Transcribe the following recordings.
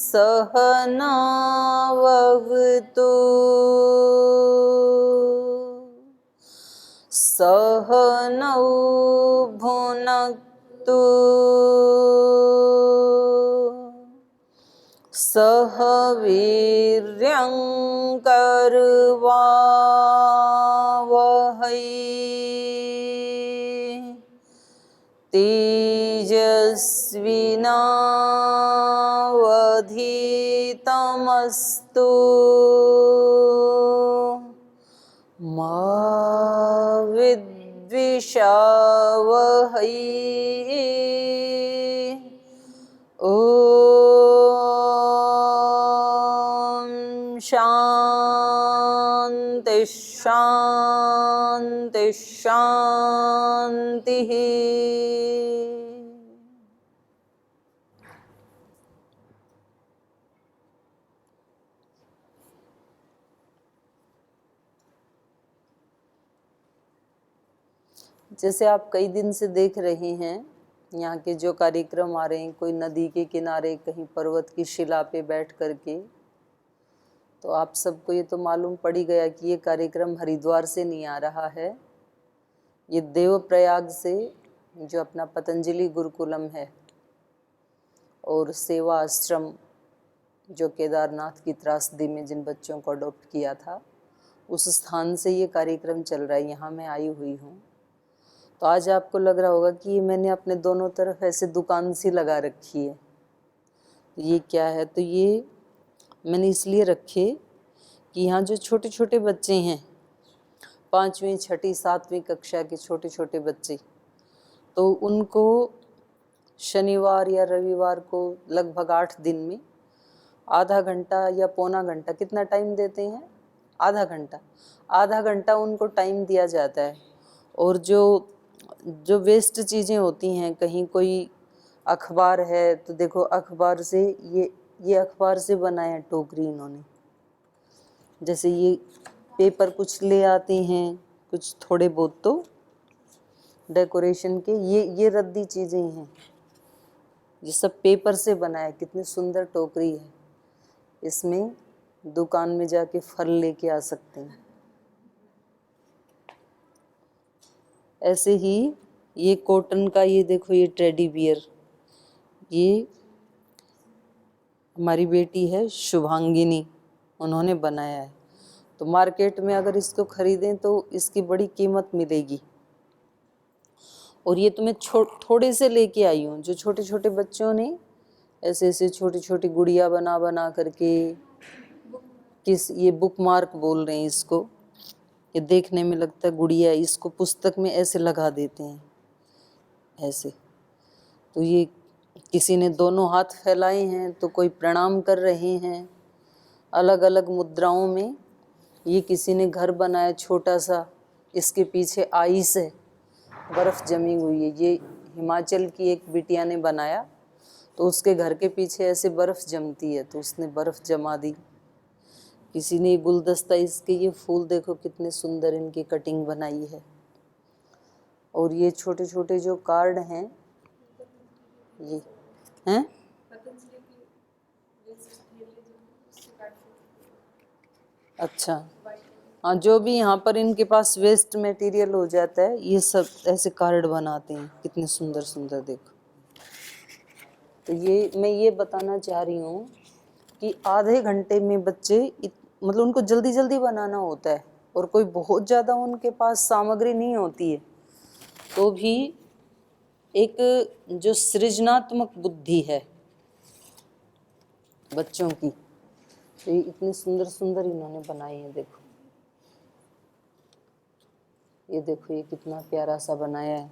सहनाववतु सहनौ भुनक्तु सह वीर्यं करवावहै तेजस्विनावधीतमस्तु मा विद्विषावहै। ओम शांति शांति शांति। जैसे आप कई दिन से देख रहे हैं यहाँ के जो कार्यक्रम आ रहे हैं, कोई नदी के किनारे, कहीं पर्वत की शिला पे बैठ करके, तो आप सबको ये तो मालूम पड़ ही गया कि ये कार्यक्रम हरिद्वार से नहीं आ रहा है, ये देवप्रयाग से, जो अपना पतंजलि गुरुकुलम है और सेवा आश्रम जो केदारनाथ की त्रासदी में जिन बच्चों को अडॉप्ट किया था, उस स्थान से ये कार्यक्रम चल रहा है। यहाँ मैं आई हुई हूँ। तो आज आपको लग रहा होगा कि मैंने अपने दोनों तरफ ऐसे दुकान सी लगा रखी है, ये क्या है? तो ये मैंने इसलिए रखे कि यहाँ जो छोटे छोटे बच्चे हैं, 5वीं 6ठी 7वीं कक्षा के छोटे छोटे बच्चे, तो उनको शनिवार या रविवार को लगभग 8 दिन में आधा घंटा या पौना घंटा, कितना टाइम देते हैं? आधा घंटा उनको टाइम दिया जाता है। और जो वेस्ट चीज़ें होती हैं, कहीं कोई अखबार है तो देखो अखबार से ये अखबार से बनाया है टोकरी इन्होंने। जैसे ये पेपर कुछ ले आते हैं, कुछ थोड़े बहुत तो डेकोरेशन के, ये रद्दी चीज़ें हैं, ये सब पेपर से बना है। कितनी सुंदर टोकरी है, इसमें दुकान में जाके फल लेके आ सकते हैं। ऐसे ही ये कॉटन का, ये देखो ये टेडी बियर, ये हमारी बेटी है शुभांगिनी, उन्होंने बनाया है। तो मार्केट में अगर इसको खरीदें तो इसकी बड़ी कीमत मिलेगी। और ये तो मैं थोड़े से लेके आई हूँ। जो छोटे छोटे बच्चों ने ऐसे ऐसे छोटी छोटी गुड़िया बना करके, ये बुक मार्क बोल रहे हैं इसको, ये देखने में लगता है गुड़िया, इसको पुस्तक में ऐसे लगा देते हैं ऐसे। तो ये किसी ने दोनों हाथ फैलाए हैं, तो कोई प्रणाम कर रहे हैं अलग अलग मुद्राओं में। ये किसी ने घर बनाया छोटा सा, इसके पीछे आइस है, बर्फ़ जमी हुई है। ये हिमाचल की एक बिटिया ने बनाया, तो उसके घर के पीछे ऐसे बर्फ़ जमती है, तो उसने बर्फ़ जमा दी। किसी ने गुलदस्ता, इसके ये फूल देखो कितने सुंदर इनकी कटिंग बनाई है। और ये छोटे छोटे जो कार्ड हैं, ये हैं, अच्छा हाँ, जो भी यहाँ पर इनके पास वेस्ट मटेरियल हो जाता है, ये सब ऐसे कार्ड बनाते हैं, कितने सुंदर सुंदर देखो। तो ये मैं ये बताना चाह रही हूँ कि आधे घंटे में बच्चे मतलब उनको जल्दी जल्दी बनाना होता है, और कोई बहुत ज़्यादा उनके पास सामग्री नहीं होती है, तो भी एक जो सृजनात्मक बुद्धि है बच्चों की, तो ये इतने सुंदर सुंदर इन्होंने बनाए हैं। देखो ये देखो, ये कितना प्यारा सा बनाया है।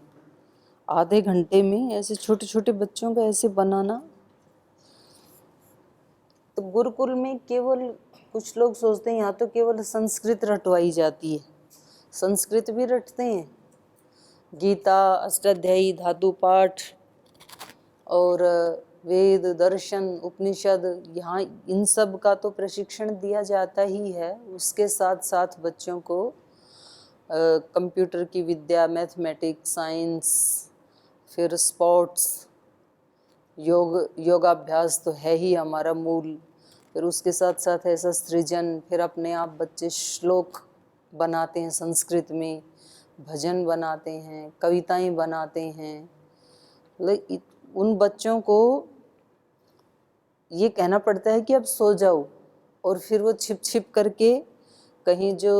आधे घंटे में ऐसे छोटे छोटे बच्चों का ऐसे बनाना। तो गुरुकुल में केवल कुछ लोग सोचते हैं यहाँ तो केवल संस्कृत रटवाई जाती है। संस्कृत भी रटते हैं, गीता, अष्टाध्यायी, धातु पाठ और वेद, दर्शन, उपनिषद, यहाँ इन सब का तो प्रशिक्षण दिया जाता ही है। उसके साथ साथ बच्चों को कंप्यूटर की विद्या, मैथमेटिक्स, साइंस, फिर स्पोर्ट्स, योगाभ्यास तो है ही हमारा मूल, फिर उसके साथ साथ ऐसा सृजन, फिर अपने आप बच्चे श्लोक बनाते हैं संस्कृत में, भजन बनाते हैं, कविताएं बनाते हैं। उन बच्चों को ये कहना पड़ता है कि अब सो जाओ, और फिर वो छिप छिप करके कहीं जो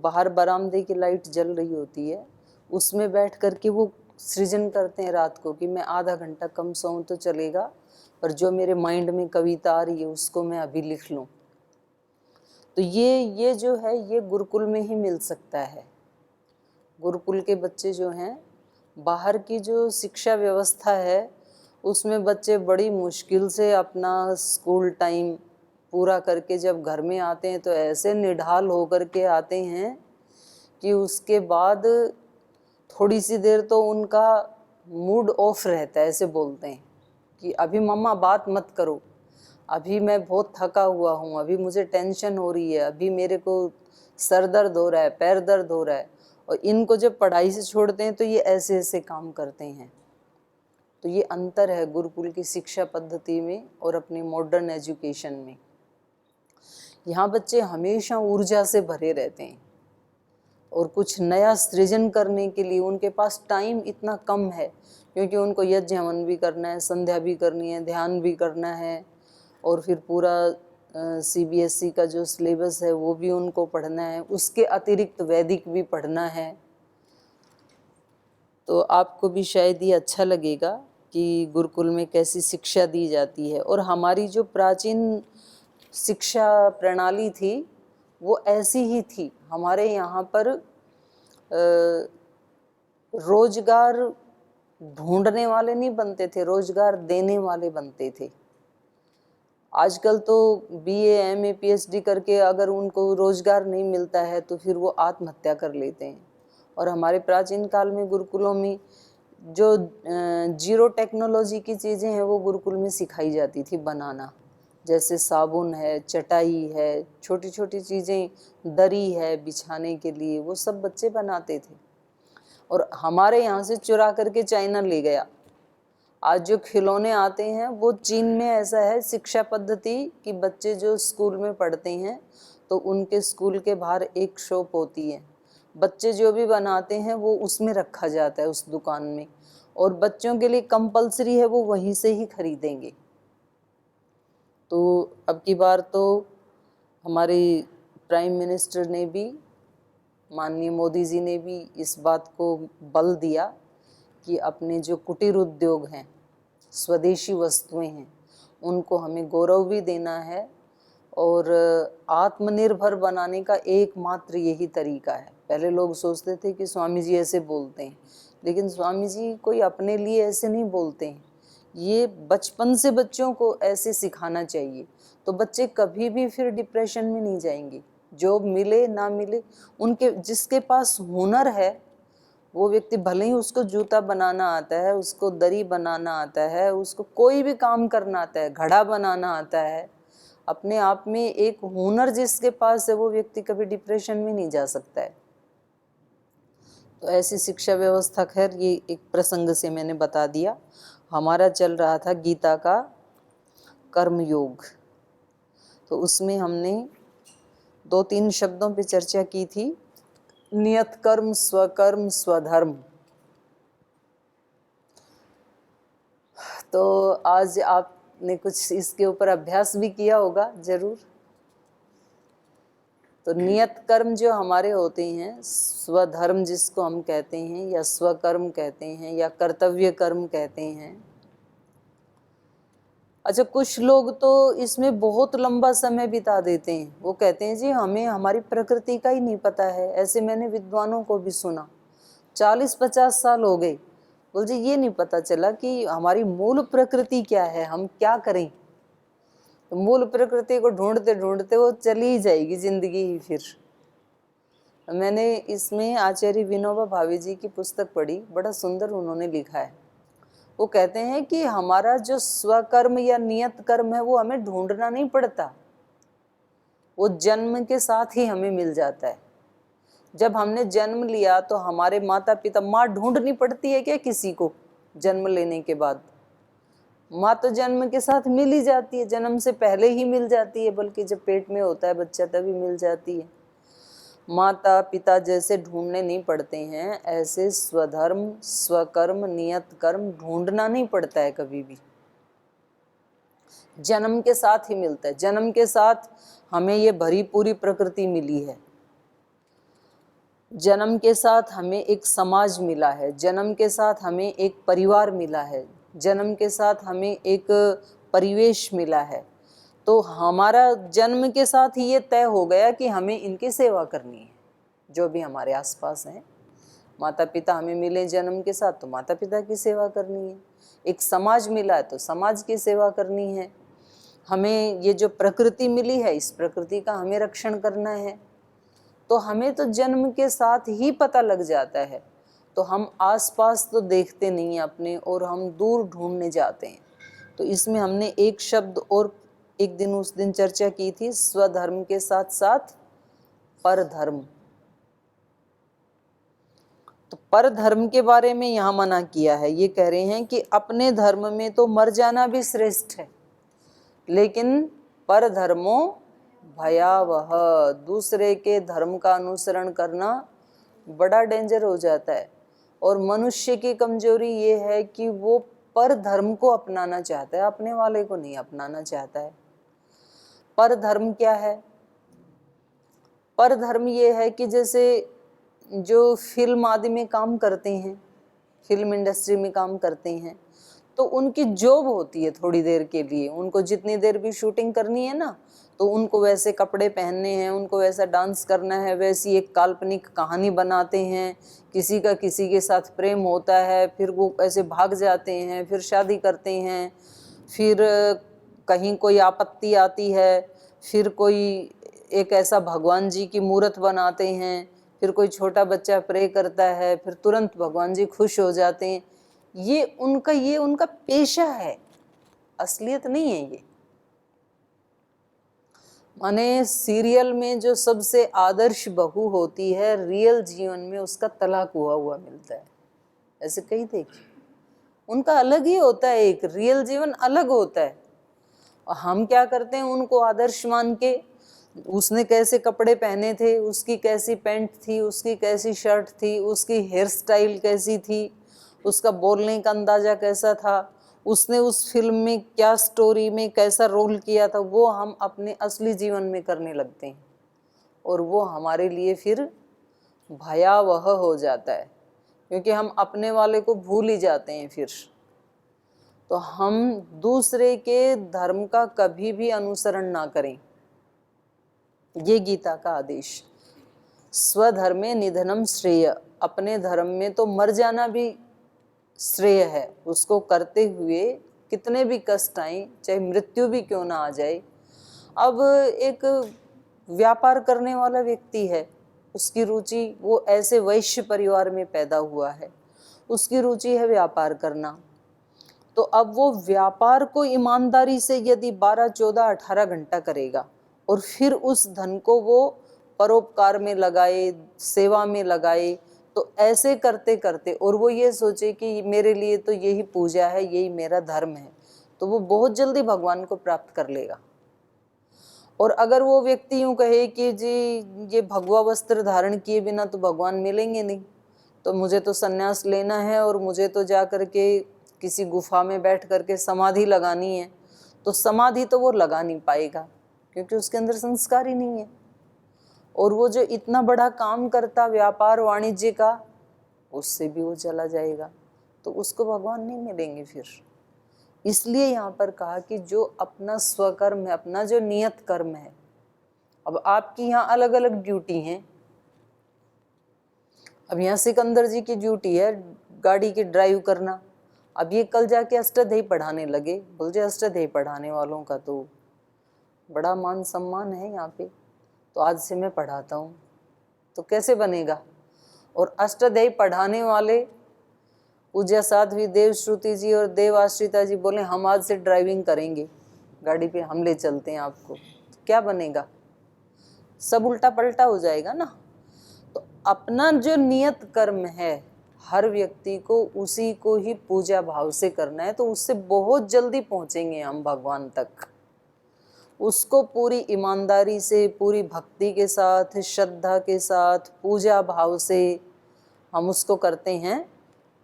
बाहर बरामदे की लाइट जल रही होती है उसमें बैठ करके वो सृजन करते हैं रात को कि मैं आधा घंटा कम सोऊं तो चलेगा, पर जो मेरे माइंड में कविता आ रही है उसको मैं अभी लिख लूं। तो ये जो है ये गुरुकुल में ही मिल सकता है। गुरुकुल के बच्चे जो हैं, बाहर की जो शिक्षा व्यवस्था है उसमें बच्चे बड़ी मुश्किल से अपना स्कूल टाइम पूरा करके जब घर में आते हैं तो ऐसे निढाल होकर के आते हैं कि उसके बाद थोड़ी सी देर तो उनका मूड ऑफ रहता है। ऐसे बोलते हैं कि अभी मम्मा बात मत करो, अभी मैं बहुत थका हुआ हूँ, अभी मुझे टेंशन हो रही है, अभी मेरे को सर दर्द हो रहा है, पैर दर्द हो रहा है। और इनको जब पढ़ाई से छोड़ते हैं तो ये ऐसे ऐसे काम करते हैं। तो ये अंतर है गुरुकुल की शिक्षा पद्धति में और अपनी मॉडर्न एजुकेशन में। यहाँ बच्चे हमेशा ऊर्जा से भरे रहते हैं और कुछ नया सृजन करने के लिए उनके पास टाइम इतना कम है, क्योंकि उनको यज्ञ हवन भी करना है, संध्या भी करनी है, ध्यान भी करना है, और फिर पूरा CBSE का जो सिलेबस है वो भी उनको पढ़ना है, उसके अतिरिक्त वैदिक भी पढ़ना है। तो आपको भी शायद ये अच्छा लगेगा कि गुरुकुल में कैसी शिक्षा दी जाती है। और हमारी जो प्राचीन शिक्षा प्रणाली थी वो ऐसी ही थी। हमारे यहाँ पर रोजगार ढूंढने वाले नहीं बनते थे, रोजगार देने वाले बनते थे। आजकल तो BA MA PhD करके अगर उनको रोजगार नहीं मिलता है तो फिर वो आत्महत्या कर लेते हैं। और हमारे प्राचीन काल में गुरुकुलों में जो जीरो टेक्नोलॉजी की चीज़ें हैं वो गुरुकुल में सिखाई जाती थी बनाना, जैसे साबुन है, चटाई है, छोटी छोटी चीज़ें, दरी है बिछाने के लिए, वो सब बच्चे बनाते थे। और हमारे यहाँ से चुरा करके चाइना ले गया। आज जो खिलौने आते हैं वो चीन में ऐसा है शिक्षा पद्धति कि बच्चे जो स्कूल में पढ़ते हैं तो उनके स्कूल के बाहर एक शॉप होती है, बच्चे जो भी बनाते हैं वो उसमें रखा जाता है उस दुकान में, और बच्चों के लिए कंपलसरी है वो वहीं से ही खरीदेंगे। तो अब की बार तो हमारे प्राइम मिनिस्टर ने भी, माननीय मोदी जी ने भी इस बात को बल दिया कि अपने जो कुटीर उद्योग हैं, स्वदेशी वस्तुएं हैं, उनको हमें गौरव भी देना है। और आत्मनिर्भर बनाने का एकमात्र यही तरीका है। पहले लोग सोचते थे कि स्वामी जी ऐसे बोलते हैं, लेकिन स्वामी जी कोई अपने लिए ऐसे नहीं बोलते हैं। ये बचपन से बच्चों को ऐसे सिखाना चाहिए, तो बच्चे कभी भी फिर डिप्रेशन में नहीं जाएंगे। जॉब मिले ना मिले, उनके जिसके पास हुनर है वो व्यक्ति, भले ही उसको जूता बनाना आता है, उसको दरी बनाना आता है, उसको कोई भी काम करना आता है, घड़ा बनाना आता है, अपने आप में एक हुनर जिसके पास है वो व्यक्ति कभी डिप्रेशन में नहीं जा सकता है। तो ऐसी शिक्षा व्यवस्था, खैर ये एक प्रसंग से मैंने बता दिया। हमारा चल रहा था गीता का कर्मयोग, तो उसमें हमने 2-3 शब्दों पे चर्चा की थी, नियत कर्म, स्वकर्म, स्वधर्म। तो आज आपने कुछ इसके ऊपर अभ्यास भी किया होगा जरूर। तो नियत कर्म जो हमारे होते हैं, स्वधर्म जिसको हम कहते हैं, या स्वकर्म कहते हैं, या कर्तव्य कर्म कहते हैं। अच्छा, कुछ लोग तो इसमें बहुत लंबा समय बिता देते हैं। वो कहते हैं जी हमें हमारी प्रकृति का ही नहीं पता है। ऐसे मैंने विद्वानों को भी सुना, 40-50 साल हो गए, बोल जी ये नहीं पता चला कि हमारी मूल प्रकृति क्या है, हम क्या करें। तो मूल प्रकृति को ढूंढते ढूंढते वो चली ही जाएगी जिंदगी ही। फिर मैंने इसमें आचार्य विनोबा भावे जी की पुस्तक पढ़ी, बड़ा सुंदर उन्होंने लिखा है। वो कहते हैं कि हमारा जो स्वकर्म या नियत कर्म है वो हमें ढूंढना नहीं पड़ता, वो जन्म के साथ ही हमें मिल जाता है। जब हमने जन्म लिया तो हमारे माता पिता, माँ ढूंढनी पड़ती है क्या किसी को जन्म लेने के बाद? माँ तो जन्म के साथ मिल ही जाती है, जन्म से पहले ही मिल जाती है, बल्कि जब पेट में होता है बच्चा तभी मिल जाती है। माता पिता जैसे ढूंढने नहीं पड़ते हैं, ऐसे स्वधर्म स्वकर्म नियत कर्म ढूंढना नहीं पड़ता है कभी भी, जन्म के साथ ही मिलता है। जन्म के साथ हमें ये भरी पूरी प्रकृति मिली है, जन्म के साथ हमें एक समाज मिला है, जन्म के साथ हमें एक परिवार मिला है, जन्म के साथ हमें एक परिवेश मिला है। तो हमारा जन्म के साथ ही ये तय हो गया कि हमें इनकी सेवा करनी है, जो भी हमारे आसपास हैं। माता पिता हमें मिले जन्म के साथ तो माता पिता की सेवा करनी है, एक समाज मिला है तो समाज की सेवा करनी है, हमें ये जो प्रकृति मिली है इस प्रकृति का हमें रक्षण करना है। तो हमें तो जन्म के साथ ही पता लग जाता है, तो हम आसपास तो देखते नहीं हैं अपने, और हम दूर ढूंढने जाते हैं। तो इसमें हमने एक शब्द और एक दिन उस दिन चर्चा की थी, स्वधर्म के साथ साथ परधर्म। तो परधर्म के बारे में यहाँ मना किया है, ये कह रहे हैं कि अपने धर्म में तो मर जाना भी श्रेष्ठ है, लेकिन परधर्मो भयावह, दूसरे के धर्म का अनुसरण करना बड़ा डेंजर हो जाता है। और मनुष्य की कमजोरी ये है कि वो पर धर्म को अपनाना चाहता है, अपने वाले को नहीं अपनाना चाहता है। पर धर्म क्या है? पर धर्म ये है कि जैसे जो फिल्म आदि में काम करते हैं, फिल्म इंडस्ट्री में काम करते हैं, तो उनकी जॉब होती है थोड़ी देर के लिए, उनको जितनी देर भी शूटिंग करनी है ना, तो उनको वैसे कपड़े पहनने हैं, उनको वैसा डांस करना है, वैसी एक काल्पनिक कहानी बनाते हैं, किसी का किसी के साथ प्रेम होता है, फिर वो ऐसे भाग जाते हैं, फिर शादी करते हैं, फिर कहीं कोई आपत्ति आती है, फिर कोई एक ऐसा भगवान जी की मूर्त बनाते हैं, फिर कोई छोटा बच्चा प्रे करता है, फिर तुरंत भगवान जी खुश हो जाते हैं। ये उनका पेशा है, असलियत नहीं है ये। माने सीरियल में जो सबसे आदर्श बहू होती है, रियल जीवन में उसका तलाक हुआ मिलता है। ऐसे कई देखिए, उनका अलग ही होता है, एक रियल जीवन अलग होता है। और हम क्या करते हैं, उनको आदर्श मान के, उसने कैसे कपड़े पहने थे, उसकी कैसी पैंट थी, उसकी कैसी शर्ट थी, उसकी हेयर स्टाइल कैसी थी, उसका बोलने का अंदाजा कैसा था, उसने उस फिल्म में क्या स्टोरी में कैसा रोल किया था, वो हम अपने असली जीवन में करने लगते हैं, और वो हमारे लिए फिर भयावह हो जाता है, क्योंकि हम अपने वाले को भूल ही जाते हैं फिर। तो हम दूसरे के धर्म का कभी भी अनुसरण ना करें, ये गीता का आदेश। स्वधर्मे निधनम श्रेय, अपने धर्म में तो मर जाना भी श्रेय है, उसको करते हुए कितने भी कष्ट आए, चाहे मृत्यु भी क्यों ना आ जाए। अब एक व्यापार करने वाला व्यक्ति है, उसकी रुचि, वो ऐसे वैश्य परिवार में पैदा हुआ है, उसकी रुचि है व्यापार करना, तो अब वो व्यापार को ईमानदारी से यदि 12, 14, 18 घंटा करेगा, और फिर उस धन को वो परोपकार में लगाए, सेवा में लगाए, तो ऐसे करते करते, और वो ये सोचे कि मेरे लिए तो यही पूजा है, यही मेरा धर्म है, तो वो बहुत जल्दी भगवान को प्राप्त कर लेगा। और अगर वो व्यक्ति यूँ कहे कि जी ये भगवा वस्त्र धारण किए बिना तो भगवान मिलेंगे नहीं, तो मुझे तो संन्यास लेना है, और मुझे तो जा कर के किसी गुफा में बैठ करके समाधि लगानी है, तो समाधि तो वो लगा नहीं पाएगा, क्योंकि उसके अंदर संस्कार ही नहीं है। और वो जो इतना बड़ा काम करता व्यापार वाणिज्य का, उससे भी वो चला जाएगा, तो उसको भगवान नहीं मिलेंगे फिर। इसलिए यहाँ पर कहा कि जो अपना स्वकर्म है, अपना जो नियत कर्म है, अब आपकी यहाँ अलग अलग ड्यूटी हैं। अब यहाँ सिकंदर जी की ड्यूटी है गाड़ी की ड्राइव करना, अब ये कल जाके अष्टाध्यायी पढ़ाने लगे, बोल जाए अष्टाध्यायी पढ़ाने वालों का तो बड़ा मान सम्मान है यहाँ पे, तो आज से मैं पढ़ाता हूँ, तो कैसे बनेगा। और अष्टाध्यायी पढ़ाने वाले पूज्य साध्वी देव श्रुति जी और देव आश्रिता जी बोले हम आज से ड्राइविंग करेंगे, गाड़ी पे हम ले चलते हैं आपको, तो क्या बनेगा, सब उल्टा पलटा हो जाएगा ना। तो अपना जो नियत कर्म है, हर व्यक्ति को उसी को ही पूजा भाव से करना है, तो उससे बहुत जल्दी पहुंचेंगे हम भगवान तक। उसको पूरी ईमानदारी से, पूरी भक्ति के साथ, श्रद्धा के साथ, पूजा भाव से हम उसको करते हैं,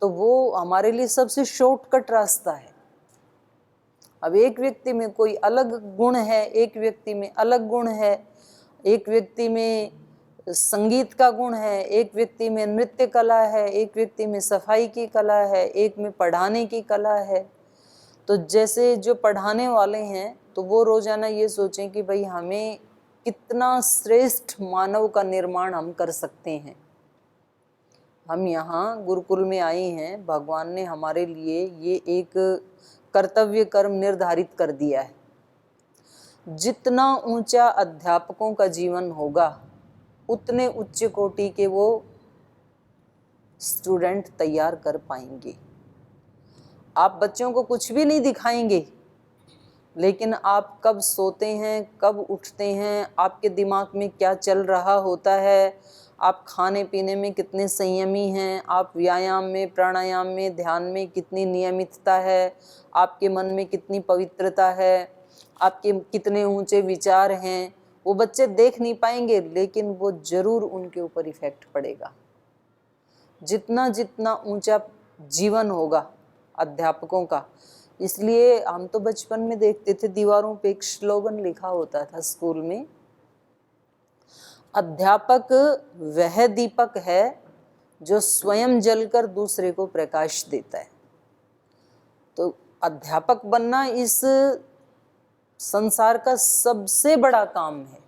तो वो हमारे लिए सबसे शॉर्टकट रास्ता है। अब एक व्यक्ति में कोई अलग गुण है, एक व्यक्ति में अलग गुण है, एक व्यक्ति में संगीत का गुण है, एक व्यक्ति में नृत्य कला है, एक व्यक्ति में सफाई की कला है, एक में पढ़ाने की कला है। तो जैसे जो पढ़ाने वाले हैं तो वो रोजाना ये सोचें कि भाई हमें कितना श्रेष्ठ मानव का निर्माण हम कर सकते हैं। हम यहाँ गुरुकुल में आए हैं, भगवान ने हमारे लिए ये एक कर्तव्य कर्म निर्धारित कर दिया है। जितना ऊंचा अध्यापकों का जीवन होगा उतने उच्च कोटि के वो स्टूडेंट तैयार कर पाएंगे। आप बच्चों को कुछ भी नहीं दिखाएंगे, लेकिन आप कब सोते हैं, कब उठते हैं, आपके दिमाग में क्या चल रहा होता है, आप खाने पीने में कितने संयमी हैं, आप व्यायाम में, प्राणायाम में, ध्यान में कितनी नियमितता है, आपके मन में कितनी पवित्रता है, आपके कितने ऊंचे विचार हैं, वो बच्चे देख नहीं पाएंगे, लेकिन वो जरूर उनके ऊपर इफेक्ट पड़ेगा। जितना जितना ऊंचा जीवन होगा अध्यापकों का। इसलिए हम तो बचपन में देखते थे, दीवारों पे एक स्लोगन लिखा होता था स्कूल में, अध्यापक वह दीपक है जो स्वयं जलकर दूसरे को प्रकाश देता है। तो अध्यापक बनना इस संसार का सबसे बड़ा काम है,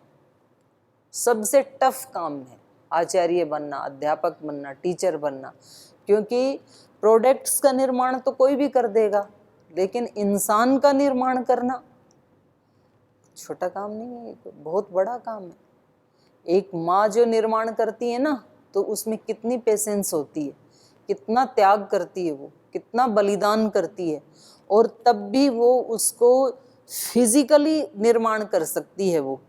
सबसे टफ काम है, आचार्य बनना, अध्यापक बनना, टीचर बनना। क्योंकि प्रोडक्ट्स का निर्माण तो कोई भी कर देगा, लेकिन इंसान का निर्माण करना छोटा काम नहीं है, तो बहुत बड़ा काम है। एक माँ जो निर्माण करती है ना, तो उसमें कितनी पेशेंस होती है, कितना त्याग करती है, वो कितना बलिदान करती है, और तब भी वो उसको फिजिकली निर्माण कर सकती है वो।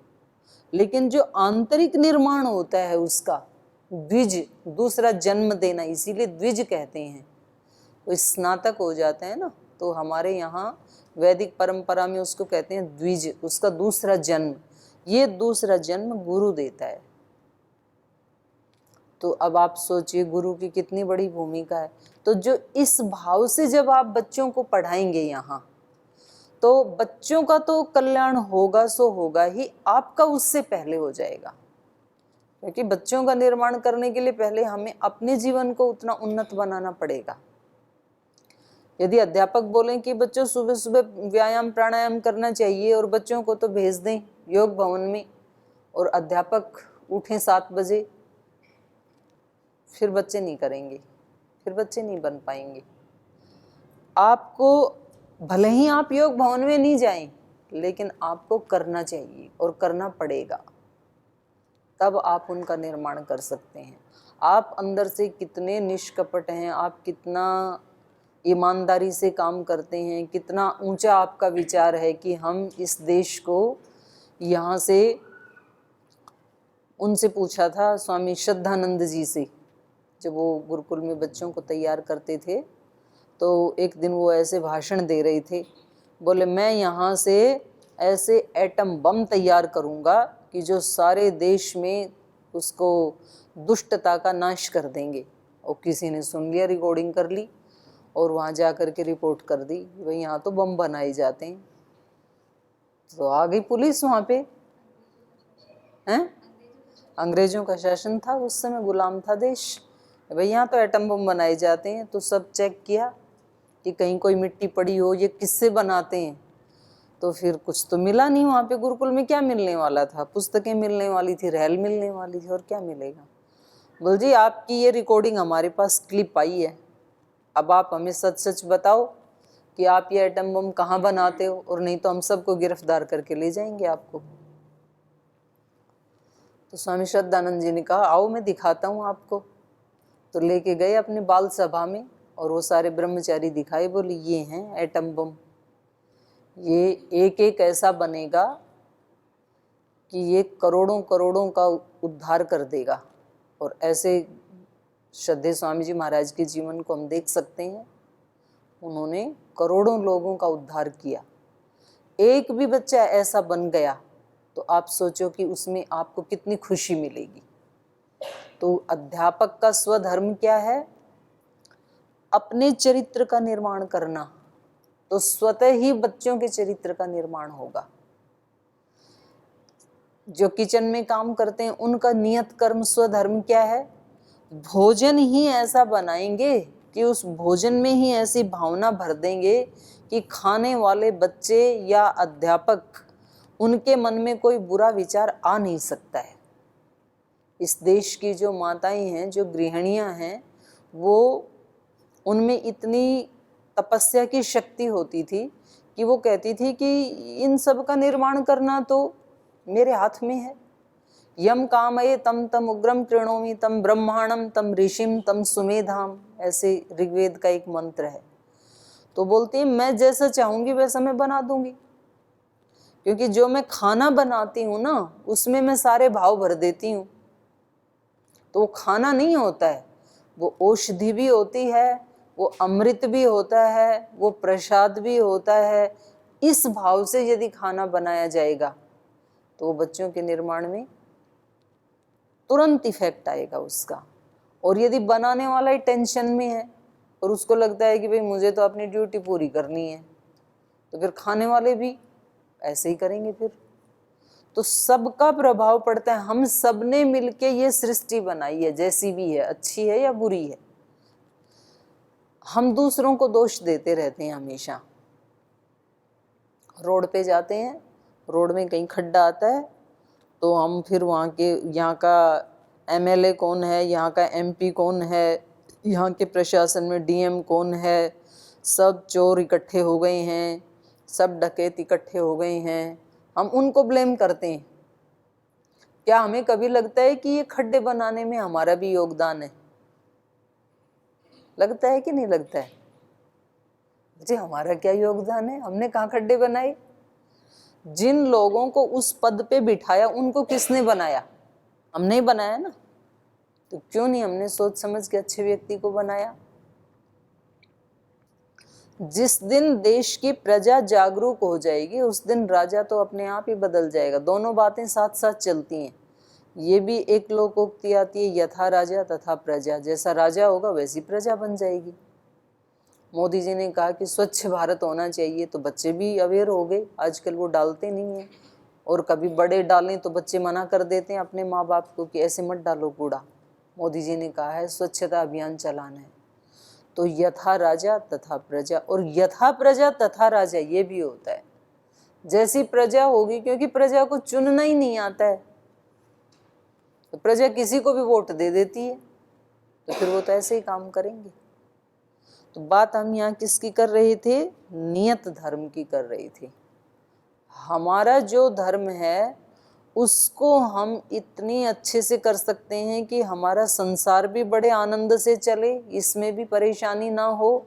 लेकिन जो आंतरिक निर्माण होता है उसका, द्विज, दूसरा जन्म देना, इसीलिए द्विज कहते हैं। वो स्नातक हो जाते हैं ना, तो हमारे यहाँ वैदिक परंपरा में उसको कहते हैं द्विज, उसका दूसरा जन्म। ये दूसरा जन्म गुरु देता है। तो अब आप सोचिए गुरु की कितनी बड़ी भूमिका है। तो जो इस भाव से जब आप बच्चों को पढ़ाएंगे यहाँ, तो बच्चों का तो कल्याण होगा सो होगा ही, आपका उससे पहले हो जाएगा। क्योंकि बच्चों का निर्माण करने के लिए पहले हमें अपने जीवन को उतना उन्नत बनाना पड़ेगा। यदि अध्यापक बोलें कि बच्चों सुबह सुबह व्यायाम प्राणायाम करना चाहिए और बच्चों को तो भेज दें योग भवन में, और अध्यापक उठें 7 बजे, फिर बच्चे नहीं करेंगे, फिर बच्चे नहीं बन पाएंगे। आपको भले ही आप योग भवन में नहीं जाएं, लेकिन आपको करना चाहिए और करना पड़ेगा, तब आप उनका निर्माण कर सकते हैं। आप अंदर से कितने निष्कपट हैं, आप कितना ईमानदारी से काम करते हैं, कितना ऊंचा आपका विचार है कि हम इस देश को यहाँ से, उनसे पूछा था स्वामी श्रद्धानंद जी से, जब वो गुरुकुल में बच्चों को तैयार करते थे, तो एक दिन वो ऐसे भाषण दे रहे थे, बोले मैं यहाँ से ऐसे एटम बम तैयार करूँगा कि जो सारे देश में उसको दुष्टता का नाश कर देंगे। और किसी ने सुन लिया, रिकॉर्डिंग कर ली और वहाँ जा कर के रिपोर्ट कर दी, भाई यहाँ तो बम बनाए जाते हैं। तो आ गई पुलिस वहाँ पे, हैं, अंग्रेजों का शासन था उस समय, गुलाम था देश, भाई यहाँ तो एटम बम बनाए जाते हैं। तो सब चेक किया कि कहीं कोई मिट्टी पड़ी हो, ये किससे बनाते हैं। तो फिर कुछ तो मिला नहीं वहाँ पे। गुरुकुल में क्या मिलने वाला था, पुस्तकें मिलने वाली थी, रहल मिलने वाली थी, और क्या मिलेगा। बोल जी आपकी ये रिकॉर्डिंग हमारे पास क्लिप आई है, अब आप हमें सच सच बताओ कि आप ये एटम बम कहाँ बनाते हो, और नहीं तो हम सबको गिरफ्तार करके ले जाएंगे आपको। तो स्वामी श्रद्धानंद जी ने कहा आओ मैं दिखाता हूँ आपको। तो लेके गए अपने बाल सभा में, और वो सारे ब्रह्मचारी दिखाए, बोले ये हैं एटम बम, ये एक एक ऐसा बनेगा कि ये करोड़ों करोड़ों का उद्धार कर देगा। और ऐसे श्रद्धेय स्वामी जी महाराज के जीवन को हम देख सकते हैं। उन्होंने करोड़ों लोगों का उद्धार किया। एक भी बच्चा ऐसा बन गया तो आप सोचो कि उसमें आपको कितनी खुशी मिलेगी। तो अध्यापक का स्वधर्म क्या है? अपने चरित्र का निर्माण करना, तो स्वतः ही बच्चों के चरित्र का निर्माण होगा। जो किचन में काम करते हैं उनका नियत कर्म स्वधर्म क्या है? भोजन ही ऐसा बनाएंगे कि उस भोजन में ही ऐसी भावना भर देंगे कि खाने वाले बच्चे या अध्यापक उनके मन में कोई बुरा विचार आ नहीं सकता है। इस देश की जो माताएं हैं, जो गृहिणियां हैं, वो उनमें इतनी तपस्या की शक्ति होती थी कि वो कहती थी कि इन सब का निर्माण करना तो मेरे हाथ में है। यम कामये तम तम उग्रम कृणोमि तम ब्रह्मांडम तम ऋषिम तम सुमेधाम, ऐसे ऋग्वेद का एक मंत्र है। तो बोलती है मैं जैसा चाहूंगी वैसा मैं बना दूंगी, क्योंकि जो मैं खाना बनाती हूँ ना उसमें मैं सारे भाव भर देती हूँ। तो वो खाना नहीं होता है, वो औषधि भी होती है, वो अमृत भी होता है, वो प्रसाद भी होता है। इस भाव से यदि खाना बनाया जाएगा तो वो बच्चों के निर्माण में तुरंत इफेक्ट आएगा उसका। और यदि बनाने वाला ही टेंशन में है और उसको लगता है कि भाई मुझे तो अपनी ड्यूटी पूरी करनी है, तो फिर खाने वाले भी ऐसे ही करेंगे। फिर तो सबका प्रभाव पड़ता है। हम सब ने मिलके ये सृष्टि बनाई है, जैसी भी है, अच्छी है या बुरी है। हम दूसरों को दोष देते रहते हैं हमेशा। रोड पे जाते हैं, रोड में कहीं खड्डा आता है तो हम फिर वहाँ के, यहाँ का एमएलए कौन है, यहाँ का एमपी कौन है, यहाँ के प्रशासन में डीएम कौन है, सब चोर इकट्ठे हो गए हैं, सब डकैत इकट्ठे हो गए हैं, हम उनको ब्लेम करते हैं। क्या हमें कभी लगता है कि ये खड्डे बनाने में हमारा भी योगदान है? लगता है कि नहीं लगता है? जी हमारा क्या योगदान है? हमने कहाँ खड्डे बनाए? जिन लोगों को उस पद पे बिठाया उनको किसने बनाया? हमने ही बनाया ना। तो क्यों नहीं हमने सोच समझ के अच्छे व्यक्ति को बनाया? जिस दिन देश की प्रजा जागरूक हो जाएगी उस दिन राजा तो अपने आप ही बदल जाएगा। दोनों बातें साथ साथ चलती हैं। ये भी एक लोकोक्ति आती है, यथा राजा तथा प्रजा। जैसा राजा होगा वैसी प्रजा बन जाएगी। मोदी जी ने कहा कि स्वच्छ भारत होना चाहिए, तो बच्चे भी अवेयर हो गए। आजकल वो डालते नहीं हैं, और कभी बड़े डालें तो बच्चे मना कर देते हैं अपने माँ बाप को कि ऐसे मत डालो कूड़ा। मोदी जी ने कहा है स्वच्छता अभियान चलाना है। तो यथा राजा तथा प्रजा, और यथा प्रजा तथा राजा ये भी होता है। जैसी प्रजा होगी, क्योंकि प्रजा को चुनना ही नहीं आता है, तो प्रजा किसी को भी वोट दे देती है, तो फिर वो तो ऐसे ही काम करेंगे। तो बात हम यहाँ किसकी कर रहे थे? नियत धर्म की कर रहे थे। हमारा जो धर्म है उसको हम इतनी अच्छे से कर सकते हैं कि हमारा संसार भी बड़े आनंद से चले, इसमें भी परेशानी ना हो,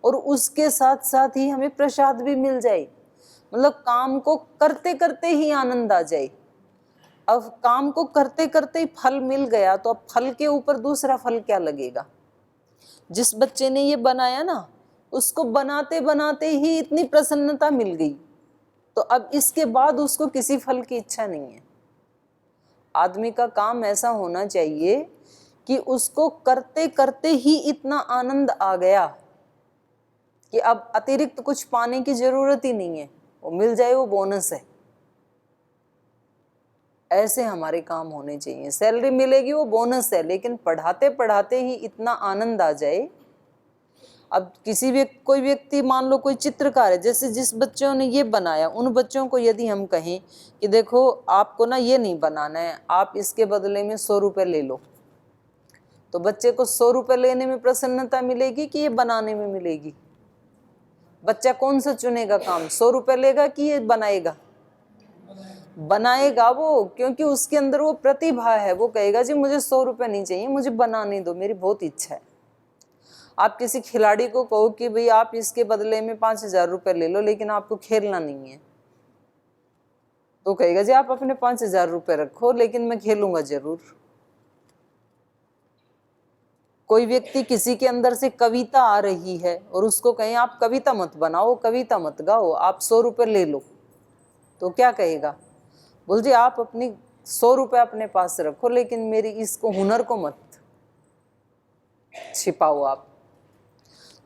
और उसके साथ साथ ही हमें प्रसाद भी मिल जाए। मतलब काम को करते करते ही आनंद आ जाए। अब काम को करते करते ही फल मिल गया तो अब फल के ऊपर दूसरा फल क्या लगेगा? जिस बच्चे ने ये बनाया ना, उसको बनाते बनाते ही इतनी प्रसन्नता मिल गई, तो अब इसके बाद उसको किसी फल की इच्छा नहीं है। आदमी का काम ऐसा होना चाहिए कि उसको करते करते ही इतना आनंद आ गया कि अब अतिरिक्त कुछ पाने की जरूरत ही नहीं है, वो मिल जाए वो बोनस है। ऐसे हमारे काम होने चाहिए। सैलरी मिलेगी वो बोनस है, लेकिन पढ़ाते पढ़ाते ही इतना आनंद आ जाए। अब कोई व्यक्ति मान लो कोई चित्रकार है, जैसे जिस बच्चों ने ये बनाया, उन बच्चों को यदि हम कहें कि देखो आपको ना ये नहीं बनाना है, आप इसके बदले में 100 रुपये ले लो, तो बच्चे को 100 रुपये लेने में प्रसन्नता मिलेगी कि ये बनाने में मिलेगी? बच्चा कौन सा चुनेगा काम? 100 रुपये लेगा कि ये बनाएगा? बनाएगा वो, क्योंकि उसके अंदर वो प्रतिभा है। वो कहेगा जी मुझे 100 रुपये नहीं चाहिए, मुझे बनाने दो, मेरी बहुत इच्छा है। आप किसी खिलाड़ी को कहो कि भाई आप इसके बदले में 5,000 रुपये ले लो, लेकिन आपको खेलना नहीं है, तो कहेगा जी आप अपने 5,000 रुपये रखो, लेकिन मैं खेलूंगा जरूर। कोई व्यक्ति किसी के अंदर से कविता आ रही है और उसको कहें आप कविता मत बनाओ, कविता मत गाओ, आप 100 रुपये ले लो, तो क्या कहेगा? बोल जी आप अपनी 100 रुपये अपने पास रखो, लेकिन मेरी इसको हुनर को मत छिपाओ आप।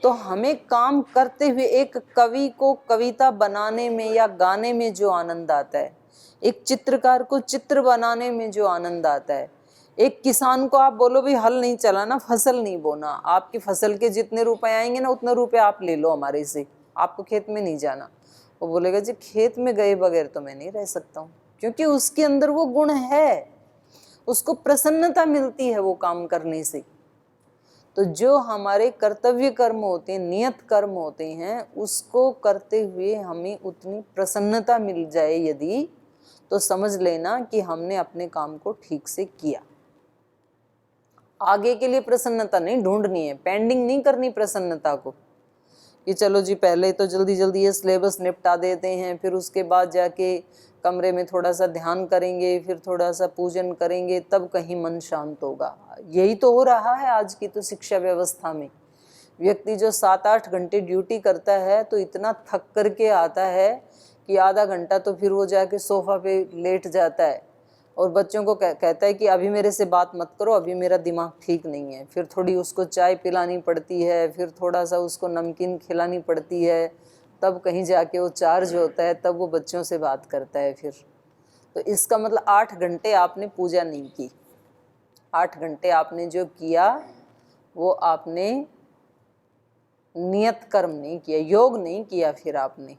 तो हमें काम करते हुए एक कवि को कविता बनाने में या गाने में जो आनंद आता है, एक चित्रकार को चित्र बनाने में जो आनंद आता है, एक किसान को आप बोलो भी हल नहीं चलाना, फसल नहीं बोना, आपकी फसल के जितने रुपए आएंगे ना उतने रुपए आप ले लो हमारे से, आपको खेत में नहीं जाना। वो बोलेगा जी खेत में गए बगैर तो मैं नहीं रह सकता हूँ, क्योंकि उसके अंदर वो गुण है, उसको प्रसन्नता मिलती है वो काम करने से। तो जो हमारे कर्तव्य कर्म होते हैं, नियत कर्म होते हैं, उसको करते हुए हमें उतनी प्रसन्नता मिल जाए यदि, तो समझ लेना कि हमने अपने काम को ठीक से किया। आगे के लिए प्रसन्नता नहीं ढूंढनी है, पेंडिंग नहीं करनी प्रसन्नता को कि चलो जी पहले तो जल्दी जल्दी ये सिलेबस निपटा देते हैं, फिर उसके बाद जाके कमरे में थोड़ा सा ध्यान करेंगे, फिर थोड़ा सा पूजन करेंगे, तब कहीं मन शांत होगा। यही तो हो रहा है आज की तो शिक्षा व्यवस्था में। व्यक्ति जो 7-8 घंटे ड्यूटी करता है तो इतना थक करके आता है कि आधा घंटा तो फिर वो जाके सोफा पे लेट जाता है और बच्चों को कहता है कि अभी मेरे से बात मत करो, अभी मेरा दिमाग ठीक नहीं है। फिर थोड़ी उसको चाय पिलानी पड़ती है, फिर थोड़ा सा उसको नमकीन खिलानी पड़ती है, तब कहीं जाके वो चार्ज होता है, तब वो बच्चों से बात करता है फिर। तो इसका मतलब 8 घंटे आपने पूजा नहीं की, 8 घंटे आपने जो किया वो आपने नियत कर्म नहीं किया, योग नहीं किया फिर आपने।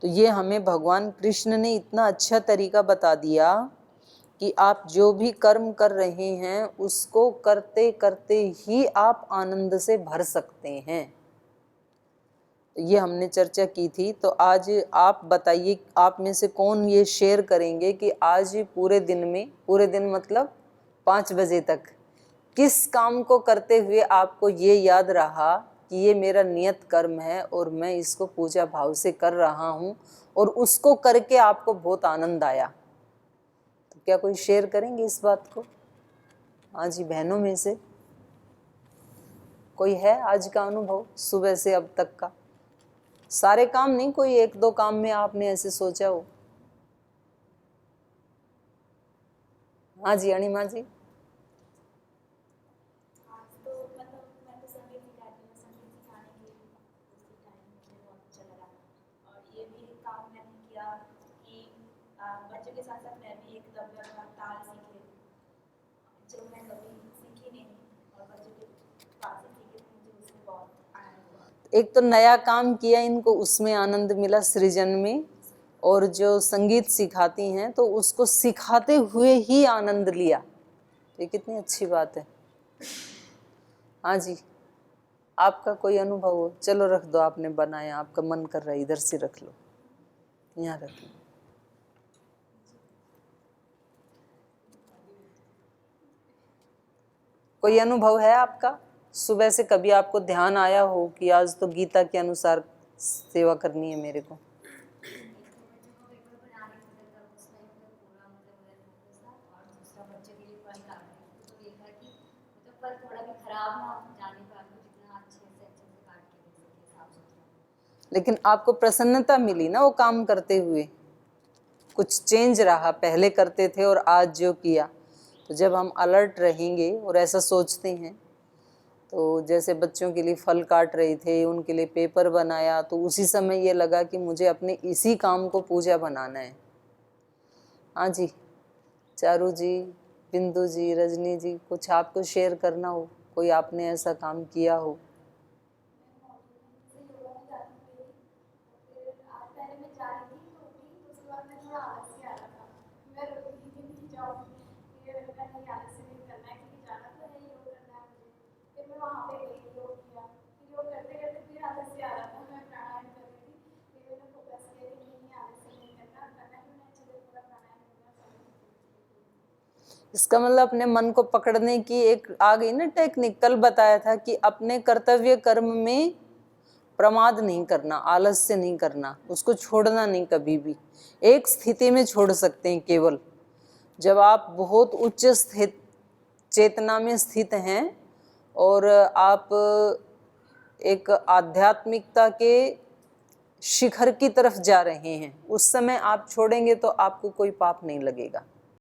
तो ये हमें भगवान कृष्ण ने इतना अच्छा तरीका बता दिया कि आप जो भी कर्म कर रहे हैं उसको करते करते ही आप आनंद से भर सकते हैं। ये हमने चर्चा की थी। तो आज आप बताइए, आप में से कौन ये शेयर करेंगे कि आज पूरे दिन में, पूरे दिन मतलब 5 बजे तक, किस काम को करते हुए आपको ये याद रहा कि ये मेरा नियत कर्म है और मैं इसको पूजा भाव से कर रहा हूँ और उसको करके आपको बहुत आनंद आया? तो क्या कोई शेयर करेंगे इस बात को? हाँ जी, बहनों में से कोई है आज का अनुभव सुबह से अब तक का? सारे काम नहीं, कोई 1-2 काम में आपने ऐसे सोचा हो। हाँ जी अणिमा जी। बच्चों के साथ साथ मैं भी एक तबला का ताल सीखी, जो मैं कभी सीखी नहीं और बच्चों के पास से सीखी, मुझे उसमें बहुत आनंद हुआ। एक तो नया काम किया, इनको उसमें आनंद मिला सृजन में, और जो संगीत सिखाती हैं तो उसको सिखाते हुए ही आनंद लिया। ये कितनी अच्छी बात है। हाँ जी, आपका कोई अनुभव हो? चलो रख दो, आपने बनाया, आपका मन कर रहा है, इधर से रख लो, यहाँ रख लो। कोई अनुभव है आपका? सुबह से कभी आपको ध्यान आया हो कि आज तो गीता के अनुसार सेवा करनी है मेरे को? लेकिन आपको प्रसन्नता मिली ना वो काम करते हुए, कुछ चेंज रहा, पहले करते थे और आज जो किया। तो जब हम अलर्ट रहेंगे और ऐसा सोचते हैं, तो जैसे बच्चों के लिए फल काट रहे थे, उनके लिए पेपर बनाया, तो उसी समय ये लगा कि मुझे अपने इसी काम को पूजा बनाना है। हाँ जी, चारू जी, बिंदु जी, रजनी जी, कुछ आपको शेयर करना हो, कोई आपने ऐसा काम किया हो? इसका मतलब अपने मन को पकड़ने की एक आ गई ना टेक्निक। कल बताया था कि अपने कर्तव्य कर्म में प्रमाद नहीं करना, आलस्य नहीं करना, उसको छोड़ना नहीं कभी भी। एक स्थिति में छोड़ सकते हैं केवल, जब आप बहुत उच्च चेतना में स्थित हैं और आप एक आध्यात्मिकता के शिखर की तरफ जा रहे हैं, उस समय आप छोड़ेंगे तो आपको कोई पाप नहीं लगेगा।